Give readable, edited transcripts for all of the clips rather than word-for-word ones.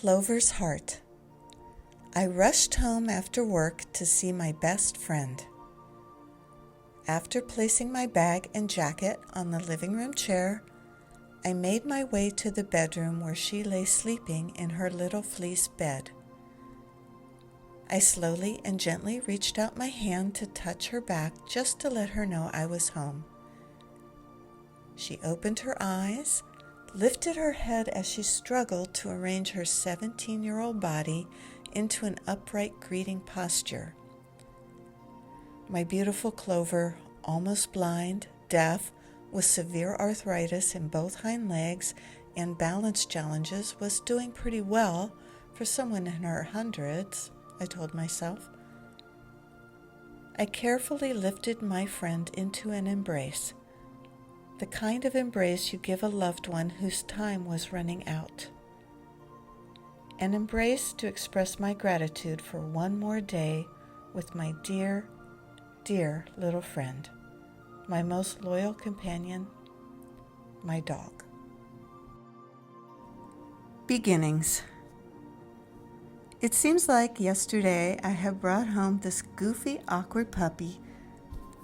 Clover's heart. I rushed home after work to see my best friend. After placing my bag and jacket on the living room chair, I made my way to the bedroom where she lay sleeping in her little fleece bed. I slowly and gently reached out my hand to touch her back just to let her know I was home. She opened her eyes, lifted her head as she struggled to arrange her 17-year-old body into an upright greeting posture. My beautiful Clover, almost blind, deaf, with severe arthritis in both hind legs and balance challenges, was doing pretty well for someone in her hundreds, I told myself. I carefully lifted my friend into an embrace, the kind of embrace you give a loved one whose time was running out. An embrace to express my gratitude for one more day with my dear, dear little friend, my most loyal companion, my dog. Beginnings. It seems like yesterday I have brought home this goofy, awkward puppy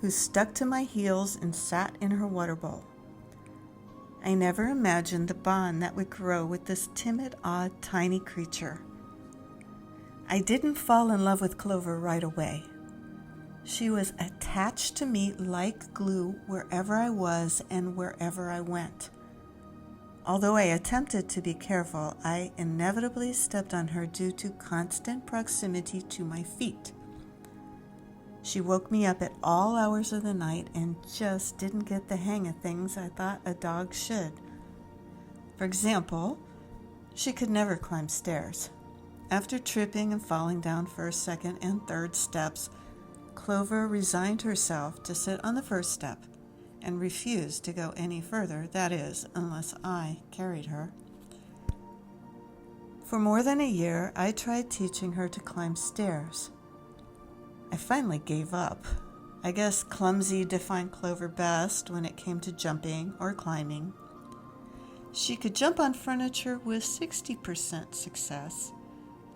who stuck to my heels and sat in her water bowl. I never imagined the bond that would grow with this timid, odd, tiny creature. I didn't fall in love with Clover right away. She was attached to me like glue wherever I was and wherever I went. Although I attempted to be careful, I inevitably stepped on her due to constant proximity to my feet. She woke me up at all hours of the night and just didn't get the hang of things I thought a dog should. For example, she could never climb stairs. After tripping and falling down first, second, and third steps, Clover resigned herself to sit on the first step and refused to go any further, that is, unless I carried her. For more than a year, I tried teaching her to climb stairs. I finally gave up. I guess clumsy defined Clover best when it came to jumping or climbing. She could jump on furniture with 60% success.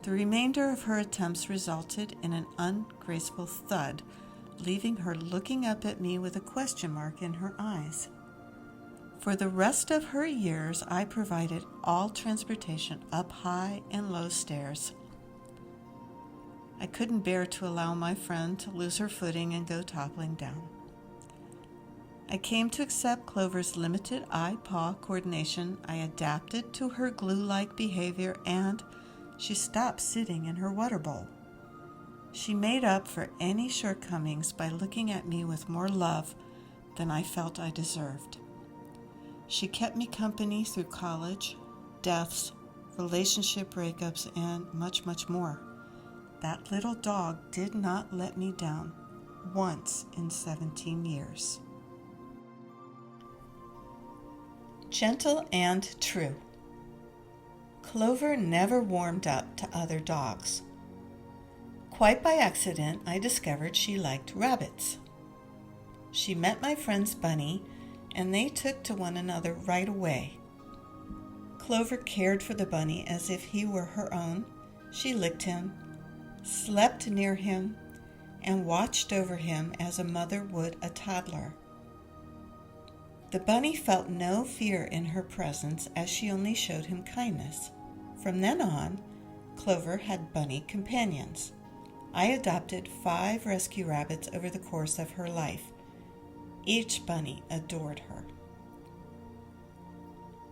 The remainder of her attempts resulted in an ungraceful thud, leaving her looking up at me with a question mark in her eyes. For the rest of her years, I provided all transportation up high and low stairs. I couldn't bear to allow my friend to lose her footing and go toppling down. I came to accept Clover's limited eye-paw coordination. I adapted to her glue-like behavior, and she stopped sitting in her water bowl. She made up for any shortcomings by looking at me with more love than I felt I deserved. She kept me company through college, deaths, relationship breakups, and much, much more. That little dog did not let me down once in 17 years. Gentle and true. Clover never warmed up to other dogs. Quite by accident, I discovered she liked rabbits. She met my friend's bunny, and they took to one another right away. Clover cared for the bunny as if he were her own. She licked him, slept near him, and watched over him as a mother would a toddler. The bunny felt no fear in her presence as she only showed him kindness. From then on, Clover had bunny companions. I adopted 5 rescue rabbits over the course of her life. Each bunny adored her.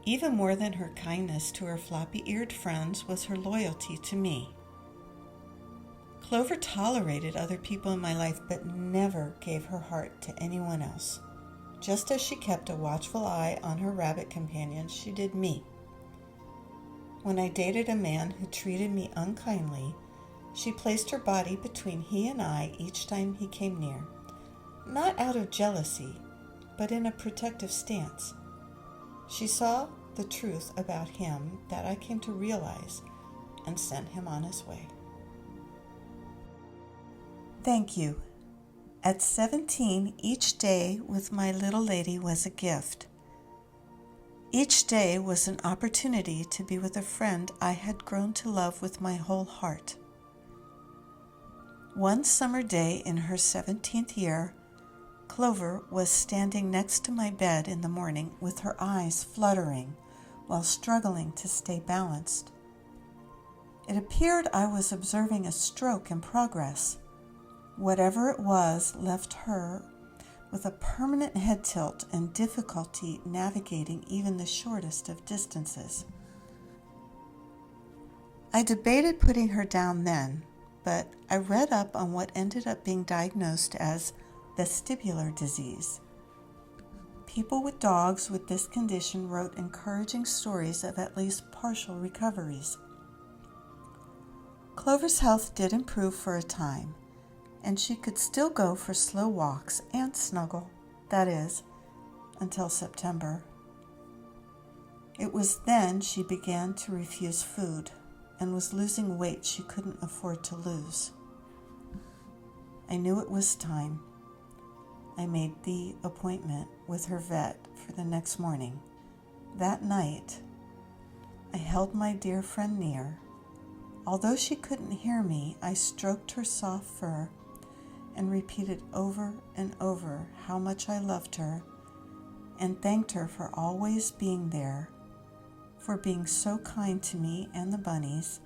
Even more than her kindness to her floppy-eared friends was her loyalty to me. Clover tolerated other people in my life, but never gave her heart to anyone else. Just as she kept a watchful eye on her rabbit companions, she did me. When I dated a man who treated me unkindly, she placed her body between he and I each time he came near, not out of jealousy, but in a protective stance. She saw the truth about him that I came to realize and sent him on his way. Thank you. At 17, each day with my little lady was a gift. Each day was an opportunity to be with a friend I had grown to love with my whole heart. One summer day in her 17th year, Clover was standing next to my bed in the morning with her eyes fluttering while struggling to stay balanced. It appeared I was observing a stroke in progress. Whatever it was left her with a permanent head tilt and difficulty navigating even the shortest of distances. I debated putting her down then, but I read up on what ended up being diagnosed as vestibular disease. People with dogs with this condition wrote encouraging stories of at least partial recoveries. Clover's health did improve for a time, and she could still go for slow walks and snuggle, that is, until September. It was then she began to refuse food and was losing weight she couldn't afford to lose. I knew it was time. I made the appointment with her vet for the next morning. That night, I held my dear friend near. Although she couldn't hear me, I stroked her soft fur and repeated over and over how much I loved her and thanked her for always being there, for being so kind to me and the bunnies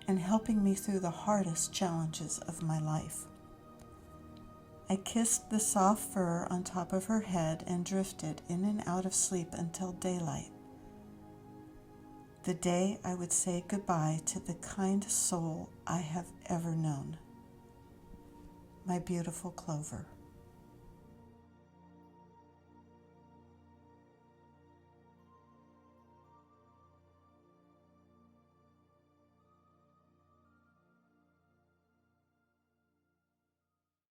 and helping me through the hardest challenges of my life. I kissed the soft fur on top of her head and drifted in and out of sleep until daylight. The day I would say goodbye to the kindest soul I have ever known. My beautiful Clover.